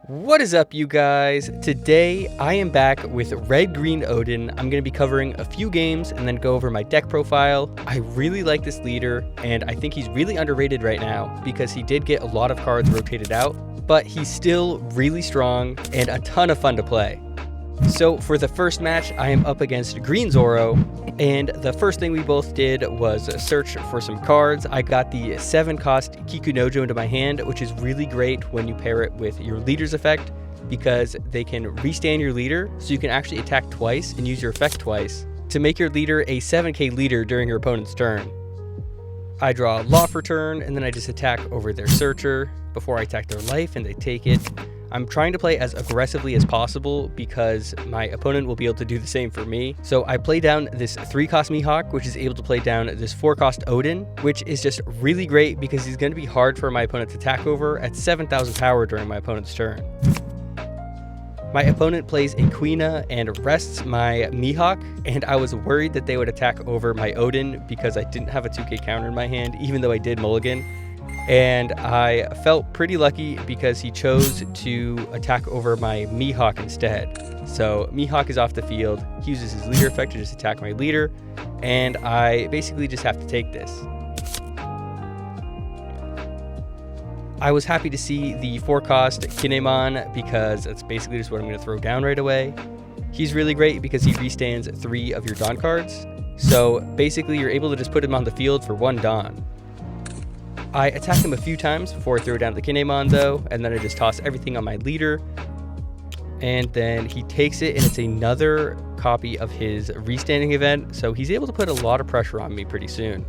What is up, you guys? Today I am back with Red Green Oden. I'm going to be covering a few games and then go over my deck profile. I really like this leader, and I think he's really underrated right now because he did get a lot of cards rotated out, but he's still really strong and a ton of fun to play. So for the first match, I am up against Green Zoro, and the first thing we both did was search for some cards. I got the 7-cost Kikunojo into my hand, which is really great when you pair it with your leader's effect, because they can restand your leader, so you can actually attack twice and use your effect twice to make your leader a 7k leader during your opponent's turn. I draw Law for turn, and then I just attack over their searcher before I attack their life, and they take it. I'm trying to play as aggressively as possible because my opponent will be able to do the same for me. So I play down this 3-cost Mihawk, which is able to play down this 4-cost Oden, which is just really great because he's going to be hard for my opponent to attack over at 7,000 power during my opponent's turn. My opponent plays a Quina and rests my Mihawk, and I was worried that they would attack over my Oden because I didn't have a 2k counter in my hand, even though I did mulligan. And I felt pretty lucky because he chose to attack over my Mihawk instead. So Mihawk is off the field, he uses his leader effect to just attack my leader, and I basically just have to take this. I was happy to see the 4-cost Kinemon because that's basically just what I'm going to throw down right away. He's really great because he restands 3 of your Dawn cards, so basically you're able to just put him on the field for 1 Dawn. I attack him a few times before I throw down the Kinemon though, and then I just toss everything on my leader. And then he takes it, and it's another copy of his restanding event, so he's able to put a lot of pressure on me pretty soon.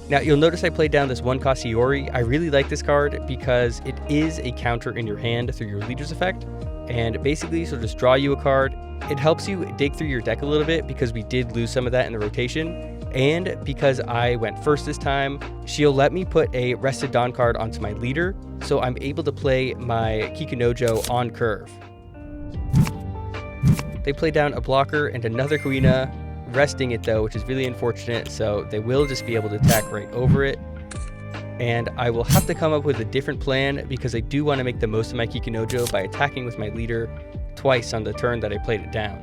Now you'll notice I played down this 1-cost Iori. I really like this card because it is a counter in your hand through your leader's effect, and basically she'll just draw you a card. It helps you dig through your deck a little bit because we did lose some of that in the rotation. And because I went first this time, she'll let me put a rested Dawn card onto my leader, so I'm able to play my Kikunojo on curve. They play down a blocker and another Quina, resting it though, which is really unfortunate, so they will just be able to attack right over it. And I will have to come up with a different plan because I do want to make the most of my Kikunojo by attacking with my leader twice on the turn that I played it down.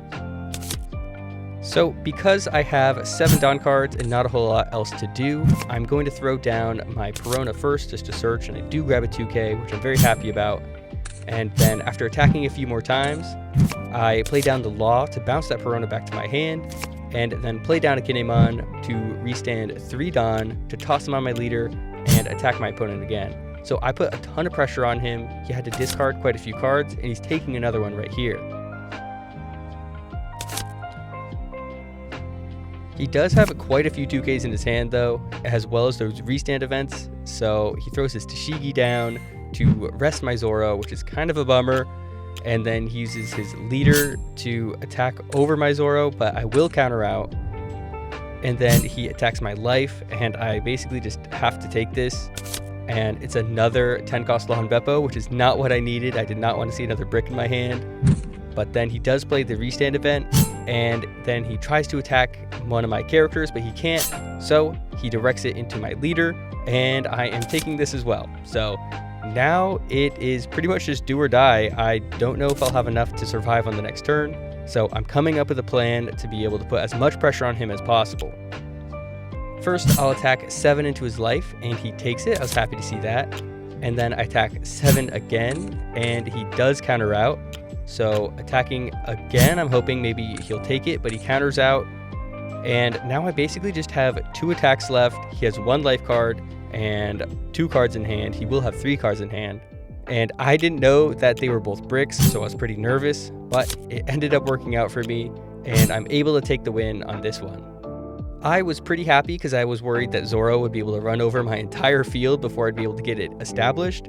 So because I have 7 Dawn cards and not a whole lot else to do, I'm going to throw down my Perona first just to search, and I do grab a 2k, which I'm very happy about. And then after attacking a few more times, I play down the Law to bounce that Perona back to my hand, and then play down a Kinemon to restand 3 Dawn to toss him on my leader and attack my opponent again. So I put a ton of pressure on him. He had to discard quite a few cards, and he's taking another one right here. He does have quite a few 2Ks in his hand though, as well as those restand events, so he throws his Tashigi down to rest my Zoro, which is kind of a bummer, and then he uses his leader to attack over my Zoro, but I will counter out, and then he attacks my life, and I basically just have to take this, and it's another 10-cost Lahan Beppo, which is not what I needed. I did not want to see another brick in my hand, but then he does play the restand event, and then he tries to attack one of my characters, but he can't, so he directs it into my leader, and I am taking this as well. So now it is pretty much just do or die. I don't know if I'll have enough to survive on the next turn, so I'm coming up with a plan to be able to put as much pressure on him as possible. First, I'll attack 7 into his life, and he takes it. I was happy to see that. And then I attack 7 again, and he does counter out. So attacking again, I'm hoping maybe he'll take it, but he counters out. And now I basically just have 2 attacks left. He has 1 life card and 2 cards in hand. He will have 3 cards in hand. And I didn't know that they were both bricks, so I was pretty nervous, but it ended up working out for me, and I'm able to take the win on this one. I was pretty happy because I was worried that Zoro would be able to run over my entire field before I'd be able to get it established.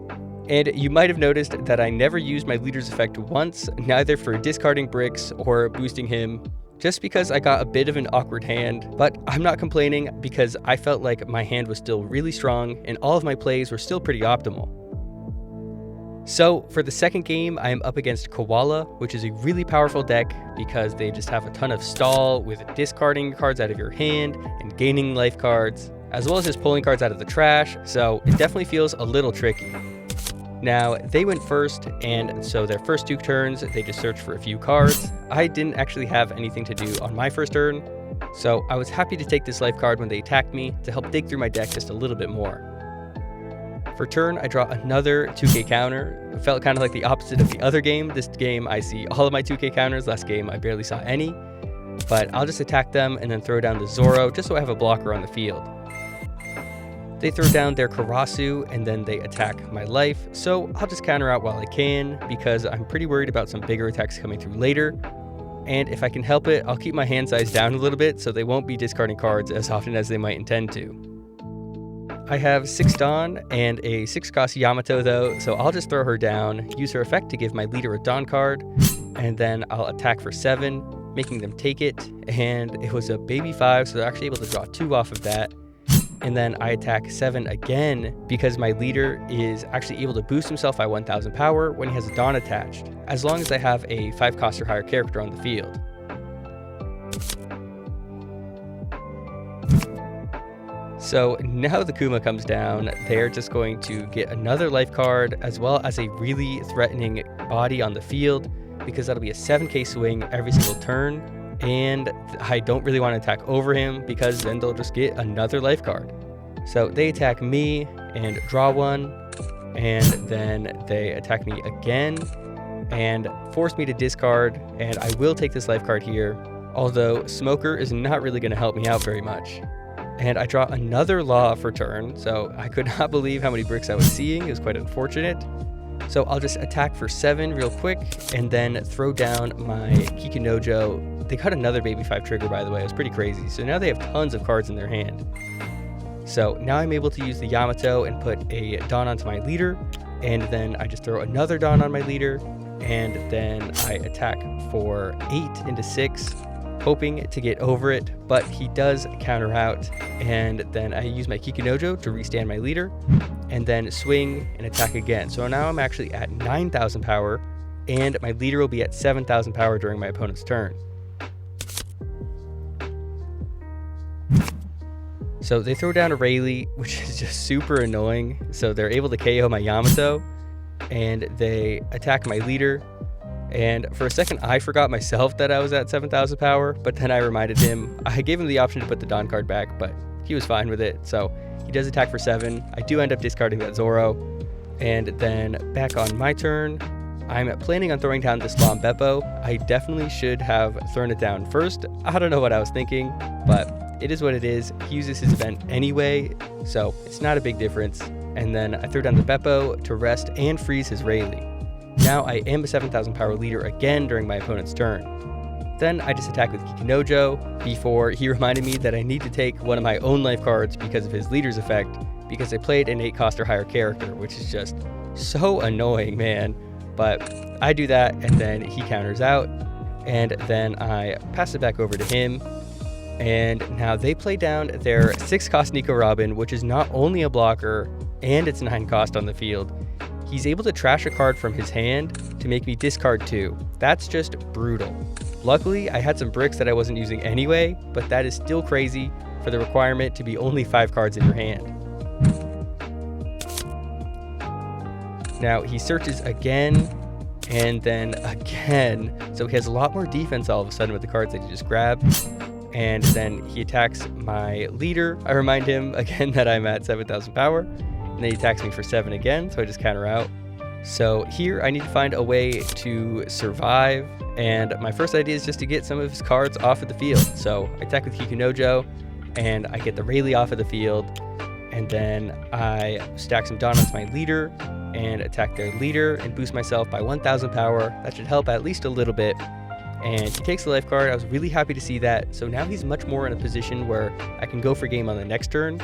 And you might have noticed that I never used my leader's effect once, neither for discarding bricks or boosting him, just because I got a bit of an awkward hand, but I'm not complaining because I felt like my hand was still really strong and all of my plays were still pretty optimal. So for the second game, I am up against Koala, which is a really powerful deck because they just have a ton of stall with discarding cards out of your hand and gaining life cards, as well as just pulling cards out of the trash, so it definitely feels a little tricky. Now, they went first, and so their first 2 turns, they just searched for a few cards. I didn't actually have anything to do on my first turn, so I was happy to take this life card when they attacked me to help dig through my deck just a little bit more. For turn, I draw another 2k counter. It felt kind of like the opposite of the other game. This game, I see all of my 2k counters. Last game, I barely saw any. But I'll just attack them and then throw down the Zoro just so I have a blocker on the field. They throw down their Karasu and then they attack my life, so I'll just counter out while I can because I'm pretty worried about some bigger attacks coming through later. And if I can help it, I'll keep my hand size down a little bit so they won't be discarding cards as often as they might intend to. I have 6 Dawn and a 6 cost Yamato though, so I'll just throw her down, use her effect to give my leader a Dawn card, and then I'll attack for 7, making them take it, and it was a baby 5, so they're actually able to draw 2 off of that. And then I attack 7 again because my leader is actually able to boost himself by 1000 power when he has a Dawn attached, as long as I have a 5 cost or higher character on the field. So now the Kuma comes down, they're just going to get another life card as well as a really threatening body on the field because that'll be a 7k swing every single turn, and I don't really want to attack over him because then they'll just get another life card. So they attack me and draw 1, and then they attack me again and force me to discard, and I will take this life card here, although Smoker is not really going to help me out very much. And I draw another Law for turn, so I could not believe how many bricks I was seeing. It was quite unfortunate. So I'll just attack for 7 real quick, and then throw down my Kikunojo. They got another baby 5 trigger, by the way. It was pretty crazy. So now they have tons of cards in their hand. So now I'm able to use the Yamato and put a Dawn onto my leader, and then I just throw another Dawn on my leader, and then I attack for 8 into 6. Hoping to get over it, but he does counter out, and then I use my Kikunojo to restand my leader, and then swing and attack again. So now I'm actually at 9,000 power, and my leader will be at 7,000 power during my opponent's turn. So they throw down a Rayleigh, which is just super annoying, so they're able to KO my Yamato, and they attack my leader. And for a second, I forgot myself that I was at 7,000 power, but then I reminded him. I gave him the option to put the Dawn card back, but he was fine with it. So he does attack for 7. I do end up discarding that Zoro. And then back on my turn, I'm planning on throwing down this Lawn Beppo. I definitely should have thrown it down first. I don't know what I was thinking, but it is what it is. He uses his event anyway, so it's not a big difference. And then I throw down the Beppo to rest and freeze his Rayleigh. Now I am a 7,000 power leader again during my opponent's turn. Then I just attack with Kikunojo before he reminded me that I need to take one of my own life cards because of his leader's effect, because I played an 8 cost or higher character, which is just so annoying, man. But I do that, and then he counters out, and then I pass it back over to him. And now they play down their 6 cost Nico Robin, which is not only a blocker, and it's 9 cost on the field. He's able to trash a card from his hand to make me discard 2. That's just brutal. Luckily, I had some bricks that I wasn't using anyway, but that is still crazy for the requirement to be only 5 cards in your hand. Now he searches again, and then again, so he has a lot more defense all of a sudden with the cards that he just grabbed. And then he attacks my leader. I remind him again that I'm at 7,000 power. And then he attacks me for 7 again, so I just counter out. So here I need to find a way to survive, and my first idea is just to get some of his cards off of the field. So I attack with Kikunojo, and I get the Rayleigh off of the field, and then I stack some Dawn onto my leader, and attack their leader, and boost myself by 1,000 power. That should help at least a little bit. And he takes the life card. I was really happy to see that. So now he's much more in a position where I can go for game on the next turn,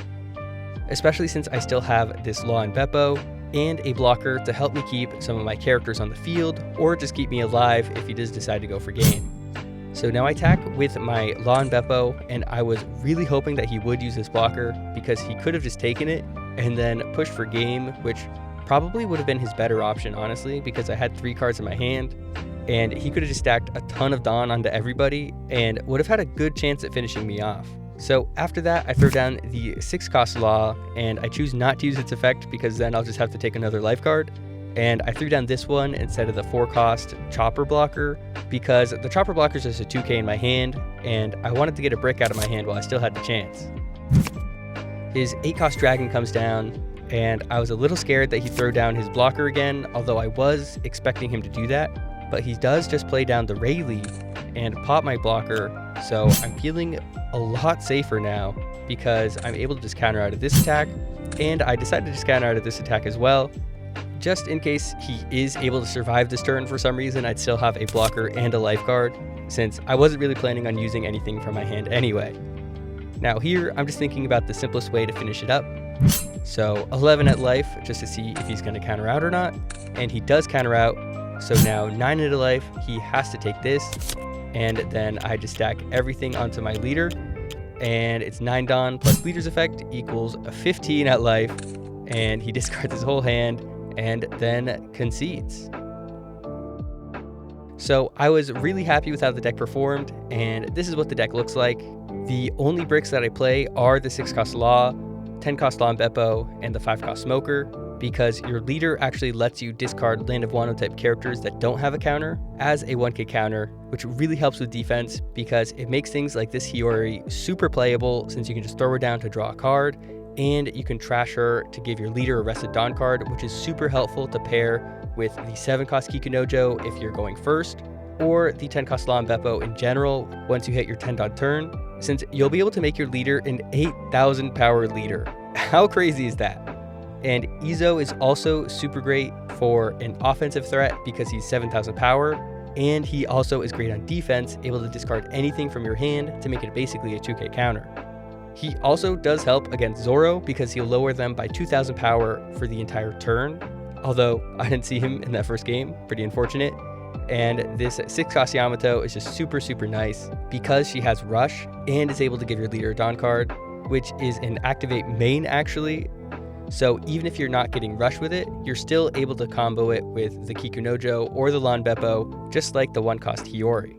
especially since I still have this Law and Beppo and a blocker to help me keep some of my characters on the field, or just keep me alive if he does decide to go for game. So now I attack with my Law and Beppo, and I was really hoping that he would use this blocker because he could have just taken it and then pushed for game, which probably would have been his better option, honestly, because I had 3 cards in my hand, and he could have just stacked a ton of Dawn onto everybody and would have had a good chance at finishing me off. So after that, I throw down the 6 cost Law, and I choose not to use its effect because then I'll just have to take another life card. and I threw down this one instead of the 4-cost chopper blocker because the chopper blocker is just a 2k in my hand, and I wanted to get a brick out of my hand while I still had the chance. His 8-cost dragon comes down, and I was a little scared that he'd throw down his blocker again, although I was expecting him to do that, but he does just play down the Rayleigh and pop my blocker, so I'm feeling a lot safer now because I'm able to just counter out of this attack, and I decided to just counter out of this attack as well. Just in case he is able to survive this turn for some reason, I'd still have a blocker and a life guard, since I wasn't really planning on using anything from my hand anyway. Now here, I'm just thinking about the simplest way to finish it up. So 11 at life, just to see if he's going to counter out or not, and he does counter out, so now 9 at life, he has to take this, and then I just stack everything onto my leader, and it's 9 Dawn plus leader's effect equals a 15 at life, and he discards his whole hand, and then concedes. So I was really happy with how the deck performed, and this is what the deck looks like. The only bricks that I play are the 6-cost Law, 10-cost Law and Beppo, and the 5-cost Smoker, because your leader actually lets you discard Land of Wano type characters that don't have a counter as a 1k counter, which really helps with defense because it makes things like this Hiyori super playable since you can just throw her down to draw a card, and you can trash her to give your leader a Rested Dawn card, which is super helpful to pair with the 7-cost Kikunojo if you're going first, or the 10-cost Law and Beppo in general once you hit your 10 Dawn turn, since you'll be able to make your leader an 8,000 power leader. How crazy is that? And Izo is also super great for an offensive threat because he's 7,000 power, and he also is great on defense, able to discard anything from your hand to make it basically a 2k counter. He also does help against Zoro because he'll lower them by 2,000 power for the entire turn, although I didn't see him in that first game, pretty unfortunate. And this 6-cost Yamato is just super nice because she has Rush and is able to give your leader a Dawn card, which is an activate main actually. So even if you're not getting Rush with it, you're still able to combo it with the Kikunojo or the Lan Beppo, just like the 1-cost Hiyori.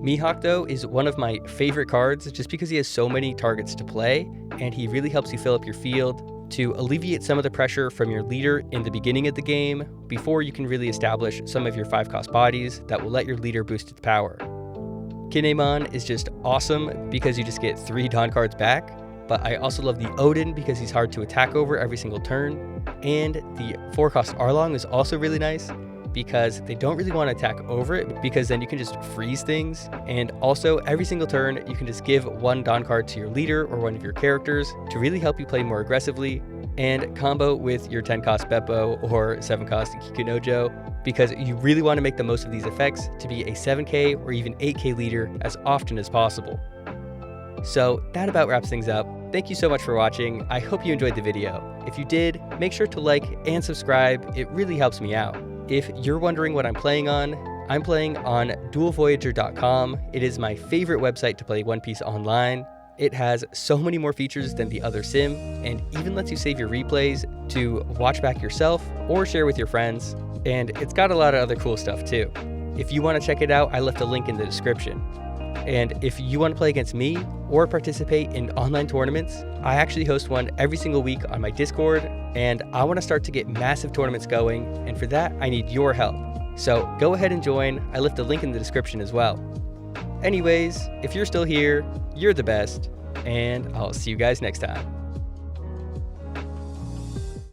Mihawk though is one of my favorite cards just because he has so many targets to play, and he really helps you fill up your field to alleviate some of the pressure from your leader in the beginning of the game before you can really establish some of your 5-cost bodies that will let your leader boost its power. Kinemon is just awesome because you just get 3 Dawn cards back, but I also love the Oden because he's hard to attack over every single turn, and the 4-cost Arlong is also really nice because they don't really want to attack over it because then you can just freeze things, and also every single turn you can just give 1 Dawn card to your leader or one of your characters to really help you play more aggressively, and combo with your 10-cost Beppo or 7-cost Kikunojo because you really want to make the most of these effects to be a 7k or even 8k leader as often as possible. So that about wraps things up. Thank you so much for watching. I hope you enjoyed the video. If you did, make sure to like and subscribe. It really helps me out. If you're wondering what I'm playing on duelvoyager.com. It is my favorite website to play One Piece online. It has so many more features than the other sim, and even lets you save your replays to watch back yourself or share with your friends. And it's got a lot of other cool stuff too. If you want to check it out, I left a link in the description. And if you want to play against me or participate in online tournaments, I actually host one every single week on my Discord, and I want to start to get massive tournaments going, and for that I need your help. So go ahead and join. I left a link in the description as well. Anyways, if you're still here, you're the best, and I'll see you guys next time.